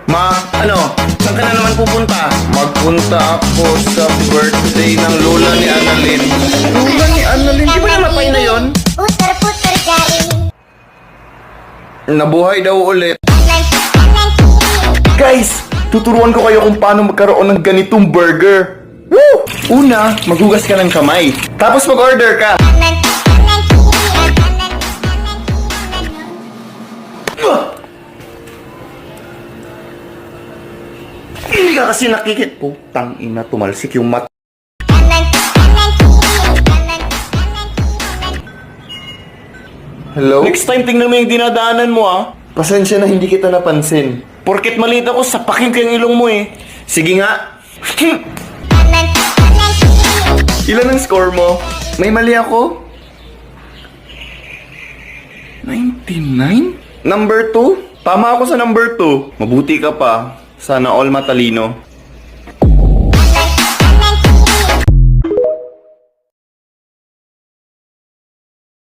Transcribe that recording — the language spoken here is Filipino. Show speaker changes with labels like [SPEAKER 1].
[SPEAKER 1] Ma, ano? Saan ka na naman pupunta? Magpunta ako sa birthday ng lola ni Annalyn. Lola ni Annalyn? Di ba namatay na yon?
[SPEAKER 2] Putar-putar galing.
[SPEAKER 1] Nabuhay daw ulit.
[SPEAKER 2] Kanan kiri.
[SPEAKER 1] Guys, tuturuan ko kayo kung paano magkaroon ng ganitong burger. Woo! Una, maghugas ka ng kamay. Tapos mag-order ka.
[SPEAKER 2] Kanan kiri.
[SPEAKER 1] Hindi ka kasi nakikit. Putang ina, tumalsik yung mat.
[SPEAKER 2] Kanan kiri.
[SPEAKER 1] Hello? Next time, tingnan mo yung dinadaanan mo, ah. Pasensya na hindi kita napansin. Porket maliit ako, sapakin ko yung ilong mo, eh. Sige nga.
[SPEAKER 2] Kanan kiri.
[SPEAKER 1] Ilan ang score mo? May mali ako? 99? Number 2? Tama ako sa number 2. Mabuti ka pa. Sana all matalino.